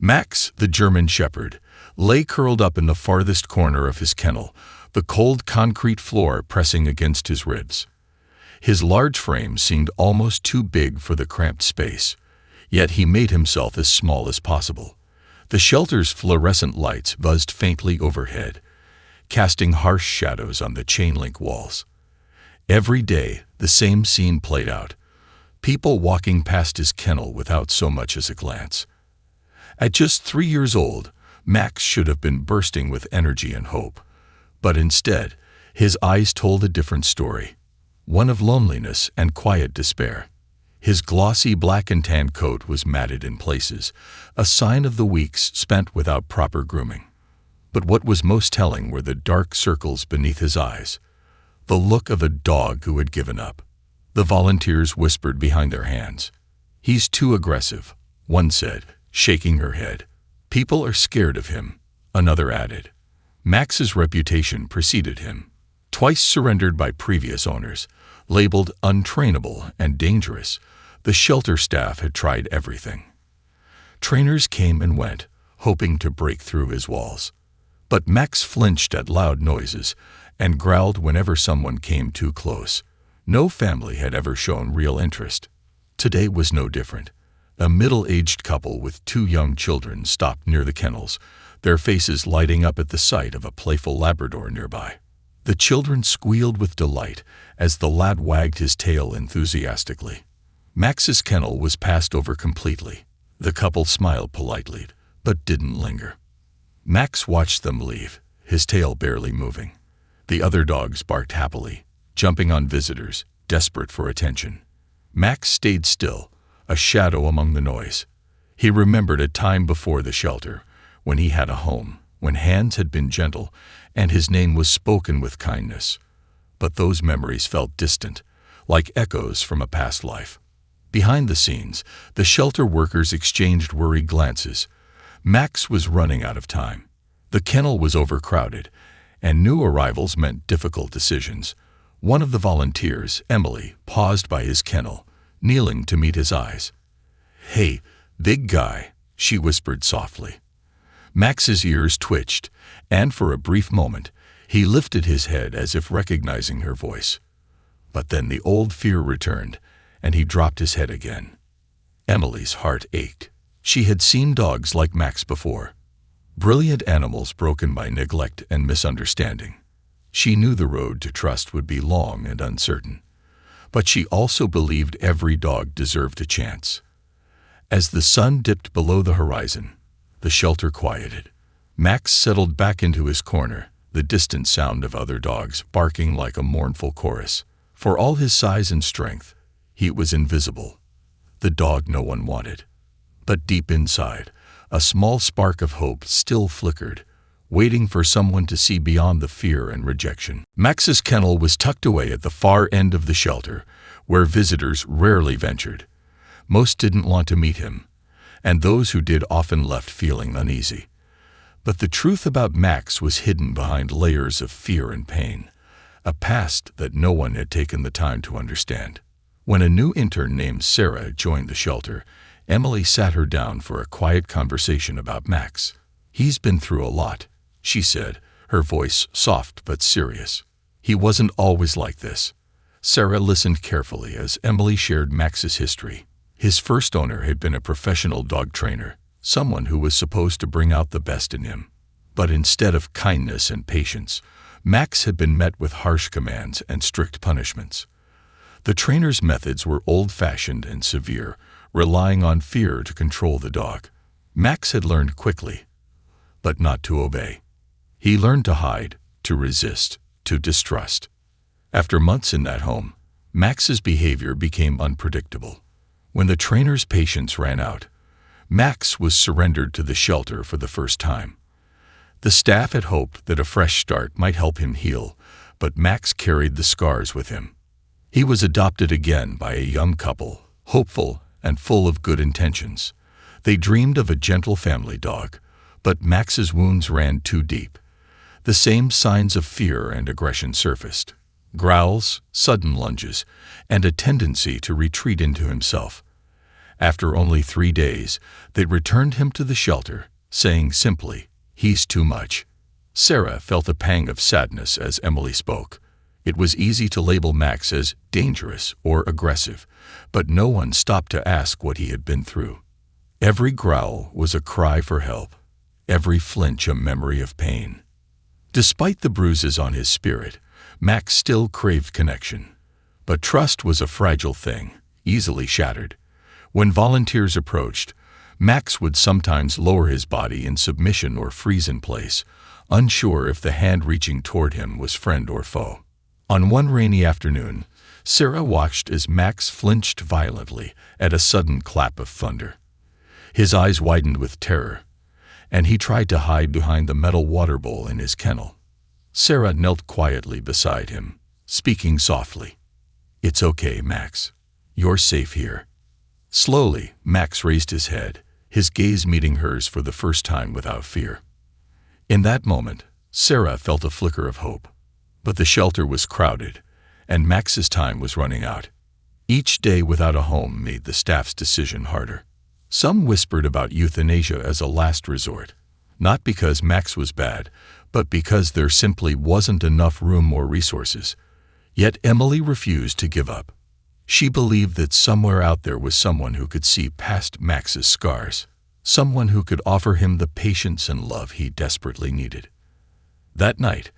Max, the German Shepherd, lay curled up in the farthest corner of his kennel, the cold concrete floor pressing against his ribs. His large frame seemed almost too big for the cramped space, yet he made himself as small as possible. The shelter's fluorescent lights buzzed faintly overhead, casting harsh shadows on the chain-link walls. Every day, the same scene played out, people walking past his kennel without so much as a glance. At just 3 years old, Max should have been bursting with energy and hope. But instead, his eyes told a different story, one of loneliness and quiet despair. His glossy black and tan coat was matted in places, a sign of the weeks spent without proper grooming. But what was most telling were the dark circles beneath his eyes, the look of a dog who had given up. The volunteers whispered behind their hands. "He's too aggressive," one said, shaking her head. "People are scared of him," another added. Max's reputation preceded him. Twice surrendered by previous owners, labeled untrainable and dangerous, the shelter staff had tried everything. Trainers came and went, hoping to break through his walls. But Max flinched at loud noises and growled whenever someone came too close. No family had ever shown real interest. Today was no different. A middle-aged couple with 2 young children stopped near the kennels, their faces lighting up at the sight of a playful Labrador nearby. The children squealed with delight as the lad wagged his tail enthusiastically. Max's kennel was passed over completely. The couple smiled politely, but didn't linger. Max watched them leave, his tail barely moving. The other dogs barked happily, jumping on visitors, desperate for attention. Max stayed still, a shadow among the noise. He remembered a time before the shelter, when he had a home, when hands had been gentle, and his name was spoken with kindness. But those memories felt distant, like echoes from a past life. Behind the scenes, the shelter workers exchanged worried glances. Max was running out of time. The kennel was overcrowded, and new arrivals meant difficult decisions. One of the volunteers, Emily, paused by his kennel, kneeling to meet his eyes. "Hey, big guy," she whispered softly. Max's ears twitched, and for a brief moment, he lifted his head as if recognizing her voice. But then the old fear returned, and he dropped his head again. Emily's heart ached. She had seen dogs like Max before. Brilliant animals broken by neglect and misunderstanding. She knew the road to trust would be long and uncertain. But she also believed every dog deserved a chance. As the sun dipped below the horizon, the shelter quieted. Max settled back into his corner, the distant sound of other dogs barking like a mournful chorus. For all his size and strength, he was invisible, the dog no one wanted. But deep inside, a small spark of hope still flickered, waiting for someone to see beyond the fear and rejection. Max's kennel was tucked away at the far end of the shelter, where visitors rarely ventured. Most didn't want to meet him, and those who did often left feeling uneasy. But the truth about Max was hidden behind layers of fear and pain, a past that no one had taken the time to understand. When a new intern named Sarah joined the shelter, Emily sat her down for a quiet conversation about Max. "He's been through a lot," she said, her voice soft but serious. "He wasn't always like this." Sarah listened carefully as Emily shared Max's history. His first owner had been a professional dog trainer, someone who was supposed to bring out the best in him. But instead of kindness and patience, Max had been met with harsh commands and strict punishments. The trainer's methods were old-fashioned and severe, relying on fear to control the dog. Max had learned quickly, but not to obey. He learned to hide, to resist, to distrust. After months in that home, Max's behavior became unpredictable. When the trainer's patience ran out, Max was surrendered to the shelter for the first time. The staff had hoped that a fresh start might help him heal, but Max carried the scars with him. He was adopted again by a young couple, hopeful and full of good intentions. They dreamed of a gentle family dog, but Max's wounds ran too deep. The same signs of fear and aggression surfaced: growls, sudden lunges, and a tendency to retreat into himself. After only 3 days, they returned him to the shelter, saying simply, "He's too much." Sarah felt a pang of sadness as Emily spoke. It was easy to label Max as dangerous or aggressive, but no one stopped to ask what he had been through. Every growl was a cry for help, every flinch a memory of pain. Despite the bruises on his spirit, Max still craved connection. But trust was a fragile thing, easily shattered. When volunteers approached, Max would sometimes lower his body in submission or freeze in place, unsure if the hand reaching toward him was friend or foe. On one rainy afternoon, Sarah watched as Max flinched violently at a sudden clap of thunder. His eyes widened with terror, and he tried to hide behind the metal water bowl in his kennel. Sarah knelt quietly beside him, speaking softly. "It's okay, Max. You're safe here." Slowly, Max raised his head, his gaze meeting hers for the first time without fear. In that moment, Sarah felt a flicker of hope. But the shelter was crowded, and Max's time was running out. Each day without a home made the staff's decision harder. Some whispered about euthanasia as a last resort, not because Max was bad, but because there simply wasn't enough room or resources. Yet Emily refused to give up. She believed that somewhere out there was someone who could see past Max's scars, someone who could offer him the patience and love he desperately needed. That night,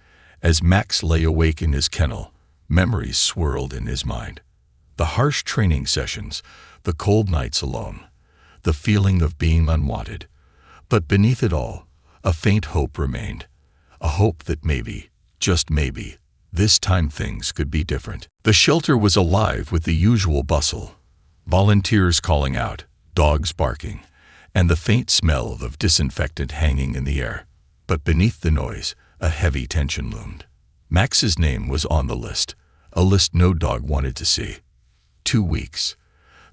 as Max lay awake in his kennel, memories swirled in his mind. The harsh training sessions, the cold nights alone, the feeling of being unwanted. But beneath it all, a faint hope remained. A hope that maybe, just maybe, this time things could be different. The shelter was alive with the usual bustle. Volunteers calling out, dogs barking, and the faint smell of disinfectant hanging in the air. But beneath the noise, a heavy tension loomed. Max's name was on the list, a list no dog wanted to see. 2 weeks.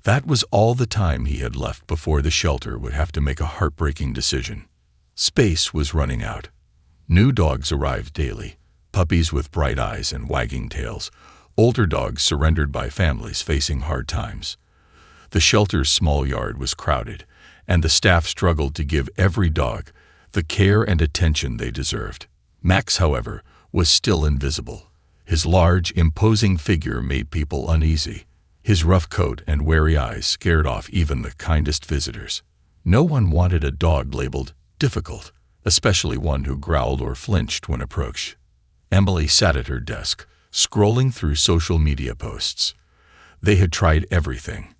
That was all the time he had left before the shelter would have to make a heartbreaking decision. Space was running out. New dogs arrived daily, puppies with bright eyes and wagging tails, older dogs surrendered by families facing hard times. The shelter's small yard was crowded, and the staff struggled to give every dog the care and attention they deserved. Max, however, was still invisible. His large, imposing figure made people uneasy. His rough coat and wary eyes scared off even the kindest visitors. No one wanted a dog labeled difficult, especially one who growled or flinched when approached. Emily sat at her desk, scrolling through social media posts. They had tried everything.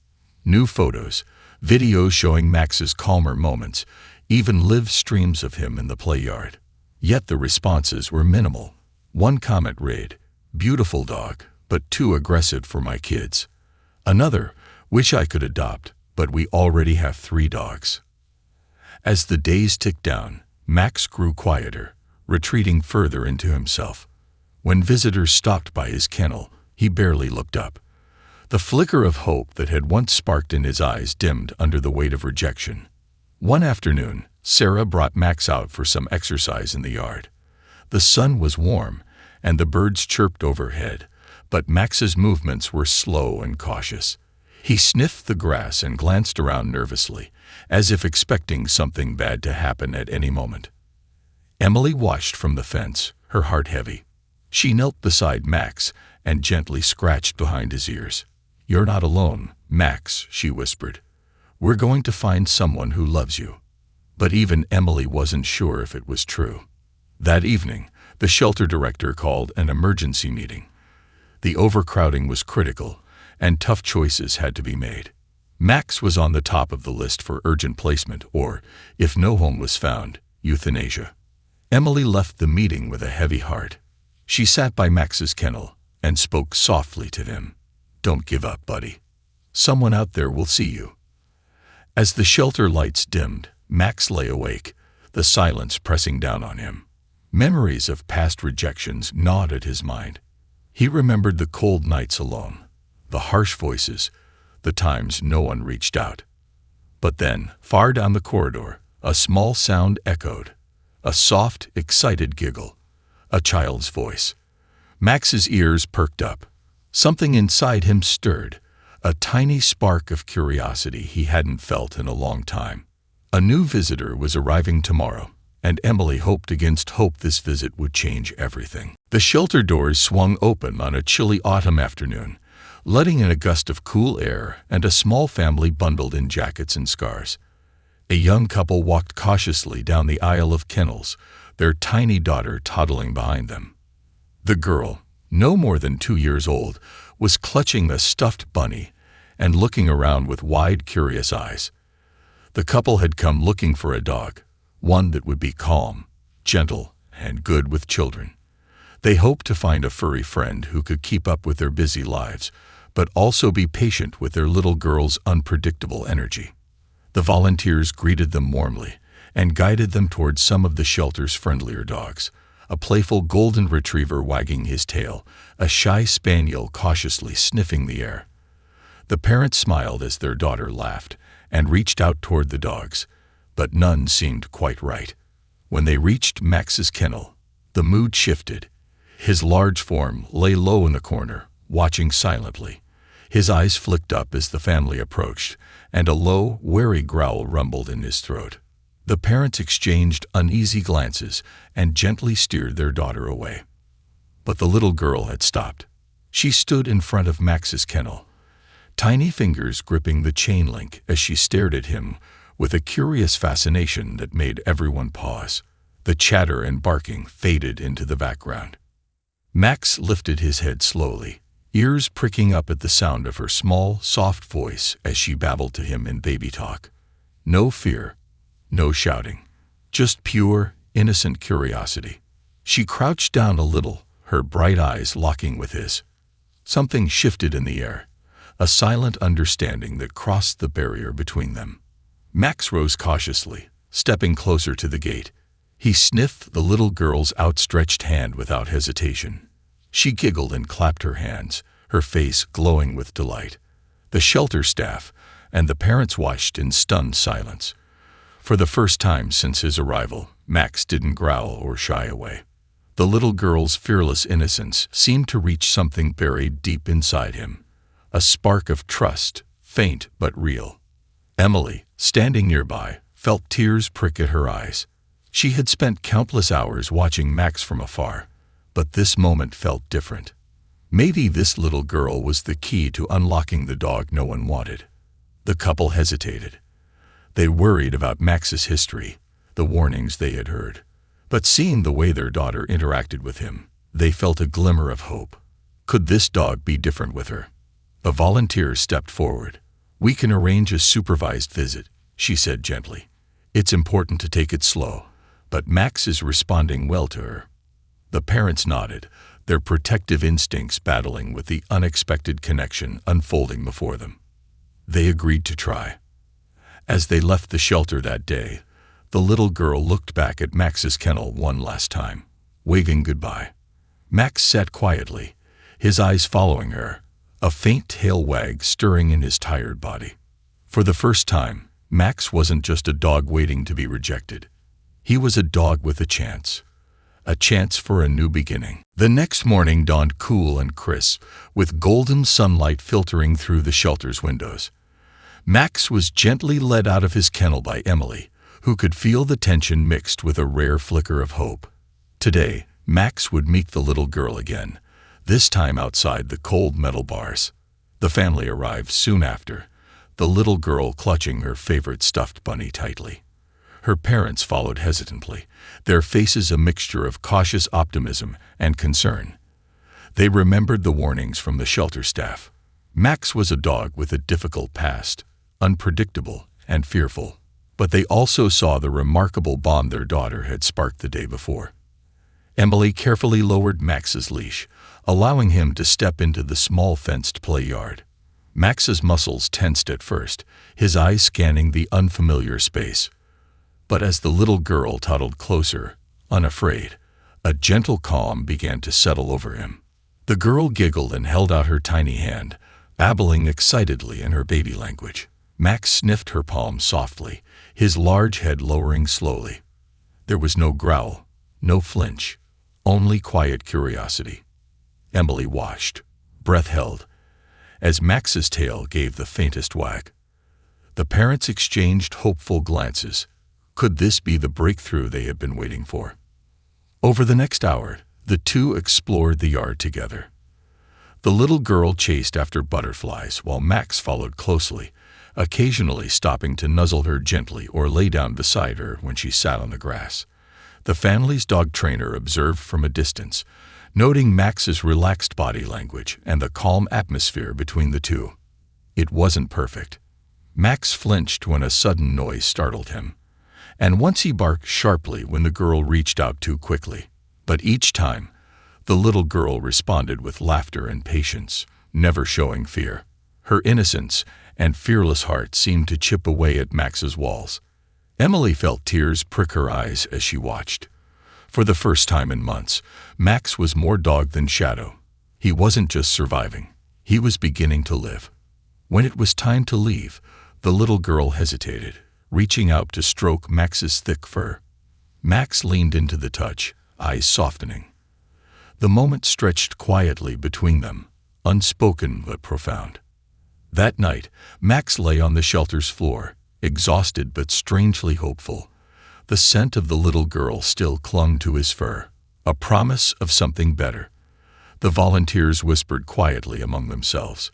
New photos, videos showing Max's calmer moments, even live streams of him in the play yard. Yet the responses were minimal. One comment read, "Beautiful dog, but too aggressive for my kids." Another, "Wish I could adopt, but we already have 3 dogs." As the days ticked down, Max grew quieter, retreating further into himself. When visitors stopped by his kennel, he barely looked up. The flicker of hope that had once sparked in his eyes dimmed under the weight of rejection. One afternoon, Sarah brought Max out for some exercise in the yard. The sun was warm, and the birds chirped overhead, but Max's movements were slow and cautious. He sniffed the grass and glanced around nervously, as if expecting something bad to happen at any moment. Emily watched from the fence, her heart heavy. She knelt beside Max and gently scratched behind his ears. "You're not alone, Max," she whispered. "We're going to find someone who loves you." But even Emily wasn't sure if it was true. That evening, the shelter director called an emergency meeting. The overcrowding was critical, and tough choices had to be made. Max was on the top of the list for urgent placement or, if no home was found, euthanasia. Emily left the meeting with a heavy heart. She sat by Max's kennel and spoke softly to him. "Don't give up, buddy. Someone out there will see you." As the shelter lights dimmed, Max lay awake, the silence pressing down on him. Memories of past rejections gnawed at his mind. He remembered the cold nights alone, the harsh voices, the times no one reached out. But then, far down the corridor, a small sound echoed, a soft, excited giggle, a child's voice. Max's ears perked up. Something inside him stirred, a tiny spark of curiosity he hadn't felt in a long time. A new visitor was arriving tomorrow, and Emily hoped against hope this visit would change everything. The shelter doors swung open on a chilly autumn afternoon, letting in a gust of cool air and a small family bundled in jackets and scarves. A young couple walked cautiously down the aisle of kennels, their tiny daughter toddling behind them. The girl, no more than 2 years old, was clutching a stuffed bunny and looking around with wide, curious eyes. The couple had come looking for a dog, one that would be calm, gentle, and good with children. They hoped to find a furry friend who could keep up with their busy lives, but also be patient with their little girl's unpredictable energy. The volunteers greeted them warmly and guided them towards some of the shelter's friendlier dogs, a playful golden retriever wagging his tail, a shy spaniel cautiously sniffing the air. The parents smiled as their daughter laughed and reached out toward the dogs, but none seemed quite right. When they reached Max's kennel, the mood shifted. His large form lay low in the corner, watching silently. His eyes flicked up as the family approached, and a low, wary growl rumbled in his throat. The parents exchanged uneasy glances and gently steered their daughter away. But the little girl had stopped. She stood in front of Max's kennel, tiny fingers gripping the chain link as she stared at him with a curious fascination that made everyone pause. The chatter and barking faded into the background. Max lifted his head slowly, ears pricking up at the sound of her small, soft voice as she babbled to him in baby talk. No fear, no shouting, just pure, innocent curiosity. She crouched down a little, her bright eyes locking with his. Something shifted in the air, a silent understanding that crossed the barrier between them. Max rose cautiously, stepping closer to the gate. He sniffed the little girl's outstretched hand without hesitation. She giggled and clapped her hands, her face glowing with delight. The shelter staff and the parents watched in stunned silence. For the first time since his arrival, Max didn't growl or shy away. The little girl's fearless innocence seemed to reach something buried deep inside him, a spark of trust, faint but real. Emily, standing nearby, felt tears prick at her eyes. She had spent countless hours watching Max from afar, but this moment felt different. Maybe this little girl was the key to unlocking the dog no one wanted. The couple hesitated. They worried about Max's history, the warnings they had heard. But seeing the way their daughter interacted with him, they felt a glimmer of hope. Could this dog be different with her? A volunteer stepped forward. "We can arrange a supervised visit," she said gently. "It's important to take it slow, but Max is responding well to her." The parents nodded, their protective instincts battling with the unexpected connection unfolding before them. They agreed to try. As they left the shelter that day, the little girl looked back at Max's kennel one last time, waving goodbye. Max sat quietly, his eyes following her, a faint tail wag stirring in his tired body. For the first time, Max wasn't just a dog waiting to be rejected. He was a dog with a chance for a new beginning. The next morning dawned cool and crisp, with golden sunlight filtering through the shelter's windows. Max was gently led out of his kennel by Emily, who could feel the tension mixed with a rare flicker of hope. Today, Max would meet the little girl again, this time outside the cold metal bars. The family arrived soon after, the little girl clutching her favorite stuffed bunny tightly. Her parents followed hesitantly, their faces a mixture of cautious optimism and concern. They remembered the warnings from the shelter staff. Max was a dog with a difficult past, unpredictable and fearful, but they also saw the remarkable bond their daughter had sparked the day before. Emily carefully lowered Max's leash, allowing him to step into the small fenced play yard. Max's muscles tensed at first, his eyes scanning the unfamiliar space. But as the little girl toddled closer, unafraid, a gentle calm began to settle over him. The girl giggled and held out her tiny hand, babbling excitedly in her baby language. Max sniffed her palm softly, his large head lowering slowly. There was no growl, no flinch, only quiet curiosity. Emily watched, breath held, as Max's tail gave the faintest wag. The parents exchanged hopeful glances. Could this be the breakthrough they had been waiting for? Over the next hour, the two explored the yard together. The little girl chased after butterflies while Max followed closely, occasionally stopping to nuzzle her gently or lay down beside her when she sat on the grass. The family's dog trainer observed from a distance, noting Max's relaxed body language and the calm atmosphere between the two. It wasn't perfect. Max flinched when a sudden noise startled him, and once he barked sharply when the girl reached out too quickly. But each time, the little girl responded with laughter and patience, never showing fear. Her innocence and fearless heart seemed to chip away at Max's walls. Emily felt tears prick her eyes as she watched. For the first time in months, Max was more dog than shadow. He wasn't just surviving, he was beginning to live. When it was time to leave, the little girl hesitated, reaching out to stroke Max's thick fur. Max leaned into the touch, eyes softening. The moment stretched quietly between them, unspoken but profound. That night, Max lay on the shelter's floor, exhausted but strangely hopeful. The scent of the little girl still clung to his fur, a promise of something better. The volunteers whispered quietly among themselves.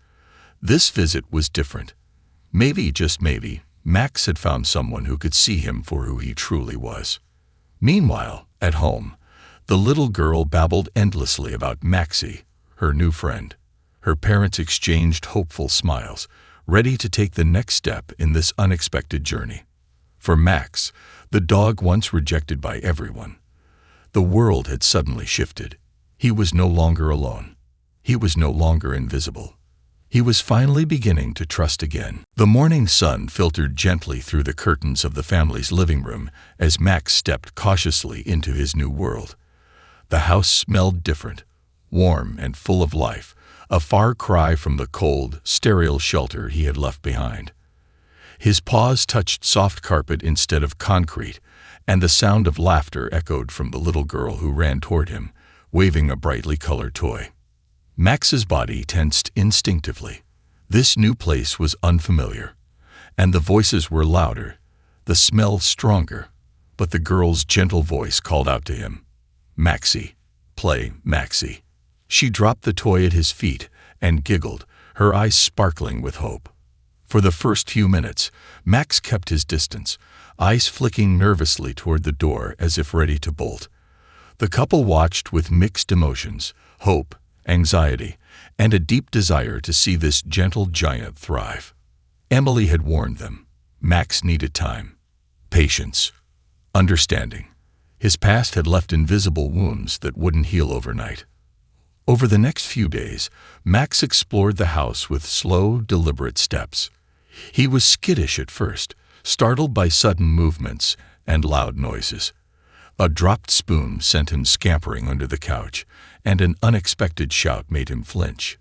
This visit was different. Maybe, just maybe, Max had found someone who could see him for who he truly was. Meanwhile, at home, the little girl babbled endlessly about Maxie, her new friend. Her parents exchanged hopeful smiles, ready to take the next step in this unexpected journey. For Max, the dog once rejected by everyone, the world had suddenly shifted. He was no longer alone. He was no longer invisible. He was finally beginning to trust again. The morning sun filtered gently through the curtains of the family's living room as Max stepped cautiously into his new world. The house smelled different, warm and full of life, a far cry from the cold, sterile shelter he had left behind. His paws touched soft carpet instead of concrete, and the sound of laughter echoed from the little girl who ran toward him, waving a brightly colored toy. Max's body tensed instinctively. This new place was unfamiliar, and the voices were louder, the smell stronger, but the girl's gentle voice called out to him, "Maxie, play, Maxie." She dropped the toy at his feet and giggled, her eyes sparkling with hope. For the first few minutes, Max kept his distance, eyes flicking nervously toward the door as if ready to bolt. The couple watched with mixed emotions, hope, anxiety, and a deep desire to see this gentle giant thrive. Emily had warned them. Max needed time, patience, understanding. His past had left invisible wounds that wouldn't heal overnight. Over the next few days, Max explored the house with slow, deliberate steps. He was skittish at first, startled by sudden movements and loud noises. A dropped spoon sent him scampering under the couch, and an unexpected shout made him flinch.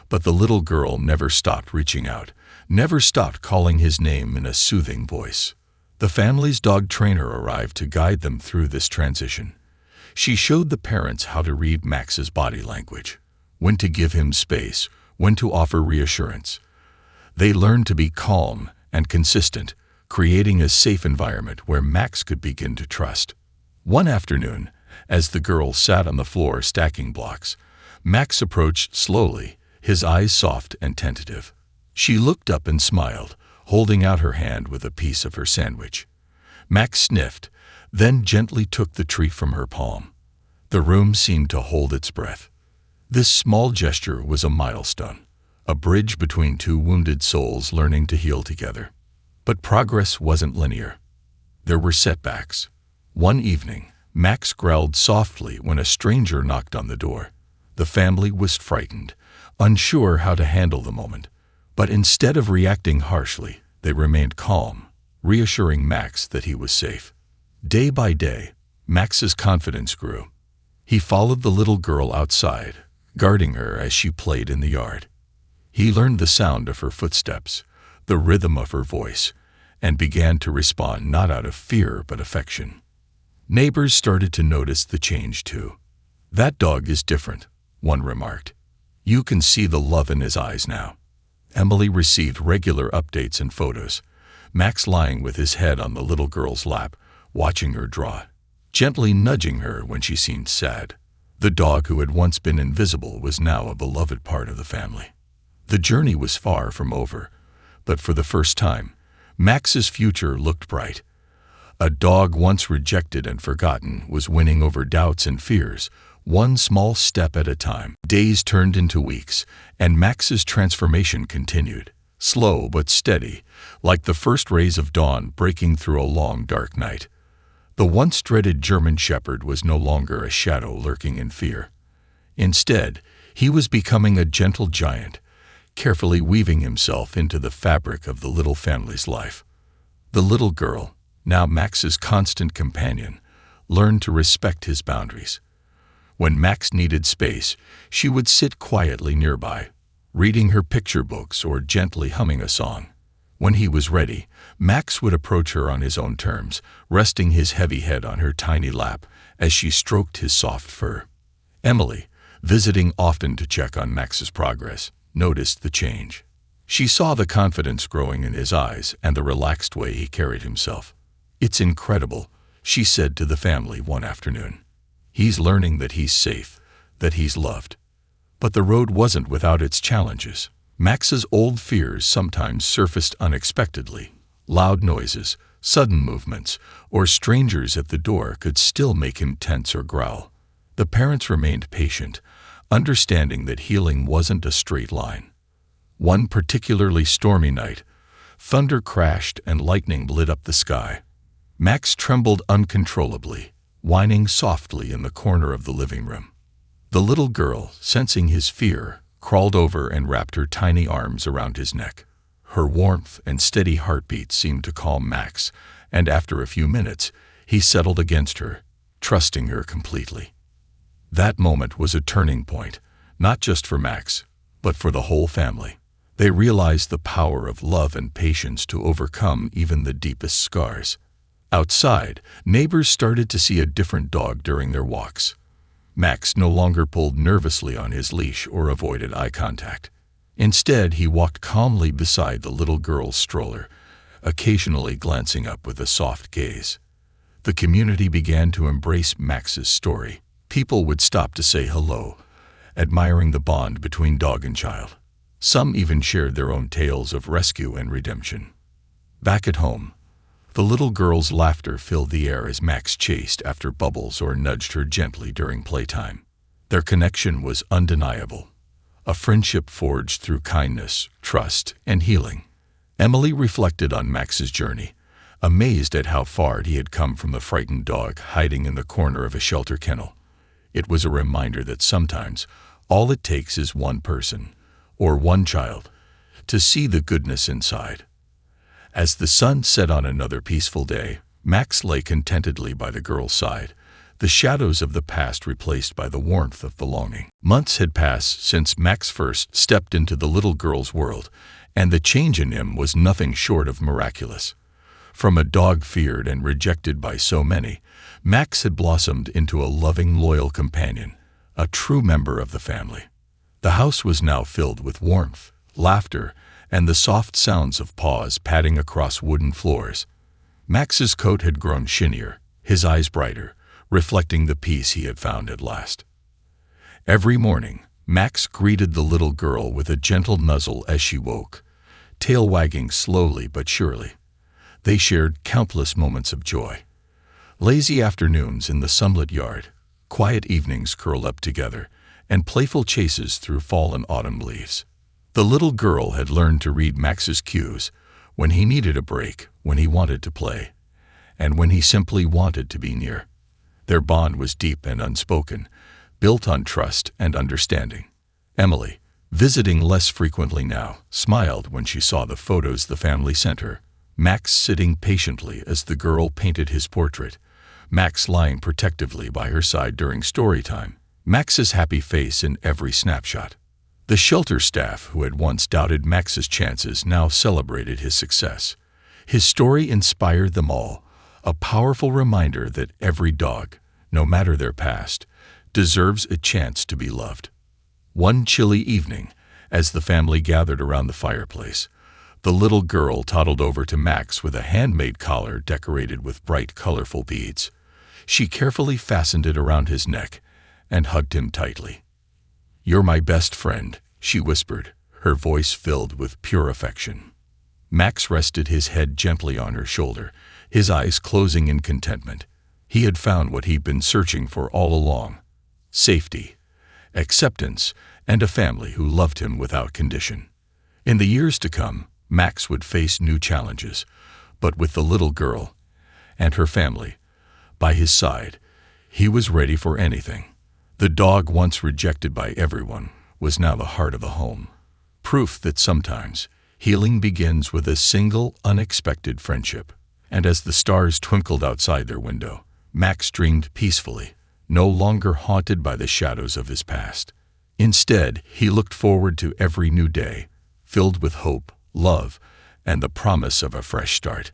But the little girl never stopped reaching out, never stopped calling his name in a soothing voice. The family's dog trainer arrived to guide them through this transition. She showed the parents how to read Max's body language, when to give him space, when to offer reassurance. They learned to be calm and consistent, creating a safe environment where Max could begin to trust. One afternoon, as the girl sat on the floor stacking blocks, Max approached slowly, his eyes soft and tentative. She looked up and smiled, holding out her hand with a piece of her sandwich. Max sniffed, then gently took the treat from her palm. The room seemed to hold its breath. This small gesture was a milestone, a bridge between two wounded souls learning to heal together. But progress wasn't linear. There were setbacks. One evening, Max growled softly when a stranger knocked on the door. The family was frightened, unsure how to handle the moment. But instead of reacting harshly, they remained calm, reassuring Max that he was safe. Day by day, Max's confidence grew. He followed the little girl outside, guarding her as she played in the yard. He learned the sound of her footsteps, the rhythm of her voice, and began to respond not out of fear but affection. Neighbors started to notice the change too. "That dog is different," one remarked. You can see the love in his eyes now. Emily received regular updates and photos. Max lying with his head on the little girl's lap, watching her draw, gently nudging her when she seemed sad. The dog who had once been invisible was now a beloved part of the family. The journey was far from over, but for the first time, Max's future looked bright. A dog once rejected and forgotten was winning over doubts and fears, one small step at a time. Days turned into weeks, and Max's transformation continued, slow but steady, like the first rays of dawn breaking through a long, dark night. The once dreaded German Shepherd was no longer a shadow lurking in fear. Instead, he was becoming a gentle giant, carefully weaving himself into the fabric of the little family's life. The little girl, now Max's constant companion, learned to respect his boundaries. When Max needed space, she would sit quietly nearby, reading her picture books or gently humming a song. When he was ready, Max would approach her on his own terms, resting his heavy head on her tiny lap as she stroked his soft fur. Emily, visiting often to check on Max's progress, noticed the change. She saw the confidence growing in his eyes and the relaxed way he carried himself. "It's incredible," she said to the family one afternoon. "He's learning that he's safe, that he's loved." But the road wasn't without its challenges. Max's old fears sometimes surfaced unexpectedly. Loud noises, sudden movements, or strangers at the door could still make him tense or growl. The parents remained patient, understanding that healing wasn't a straight line. One particularly stormy night, thunder crashed and lightning lit up the sky. Max trembled uncontrollably, whining softly in the corner of the living room. The little girl, sensing his fear, crawled over and wrapped her tiny arms around his neck. Her warmth and steady heartbeat seemed to calm Max, and after a few minutes, he settled against her, trusting her completely. That moment was a turning point, not just for Max, but for the whole family. They realized the power of love and patience to overcome even the deepest scars. Outside, neighbors started to see a different dog during their walks. Max no longer pulled nervously on his leash or avoided eye contact. Instead, he walked calmly beside the little girl's stroller, occasionally glancing up with a soft gaze. The community began to embrace Max's story. People would stop to say hello, admiring the bond between dog and child. Some even shared their own tales of rescue and redemption. Back at home, the little girl's laughter filled the air as Max chased after Bubbles or nudged her gently during playtime. Their connection was undeniable, a friendship forged through kindness, trust, and healing. Emily reflected on Max's journey, amazed at how far he had come from the frightened dog hiding in the corner of a shelter kennel. It was a reminder that sometimes all it takes is one person, or one child, to see the goodness inside. As the sun set on another peaceful day, Max lay contentedly by the girl's side, the shadows of the past replaced by the warmth of belonging. Months had passed since Max first stepped into the little girl's world, and the change in him was nothing short of miraculous. From a dog feared and rejected by so many, Max had blossomed into a loving, loyal companion, a true member of the family. The house was now filled with warmth, laughter, and the soft sounds of paws padding across wooden floors. Max's coat had grown shinier, his eyes brighter, reflecting the peace he had found at last. Every morning, Max greeted the little girl with a gentle nuzzle as she woke, tail wagging slowly but surely. They shared countless moments of joy. Lazy afternoons in the sunlit yard, quiet evenings curled up together, and playful chases through fall and autumn leaves. The little girl had learned to read Max's cues, when he needed a break, when he wanted to play, and when he simply wanted to be near. Their bond was deep and unspoken, built on trust and understanding. Emily, visiting less frequently now, smiled when she saw the photos the family sent her. Max sitting patiently as the girl painted his portrait, Max lying protectively by her side during story time, Max's happy face in every snapshot. The shelter staff who had once doubted Max's chances now celebrated his success. His story inspired them all, a powerful reminder that every dog, no matter their past, deserves a chance to be loved. One chilly evening, as the family gathered around the fireplace, the little girl toddled over to Max with a handmade collar decorated with bright, colorful beads. She carefully fastened it around his neck and hugged him tightly. "You're my best friend," she whispered, her voice filled with pure affection. Max rested his head gently on her shoulder, his eyes closing in contentment. He had found what he'd been searching for all along: safety, acceptance, and a family who loved him without condition. In the years to come, Max would face new challenges, but with the little girl and her family by his side, he was ready for anything. The dog, once rejected by everyone, was now the heart of the home. Proof that sometimes healing begins with a single, unexpected friendship. And as the stars twinkled outside their window, Max dreamed peacefully, no longer haunted by the shadows of his past. Instead, he looked forward to every new day, filled with hope, love, and the promise of a fresh start.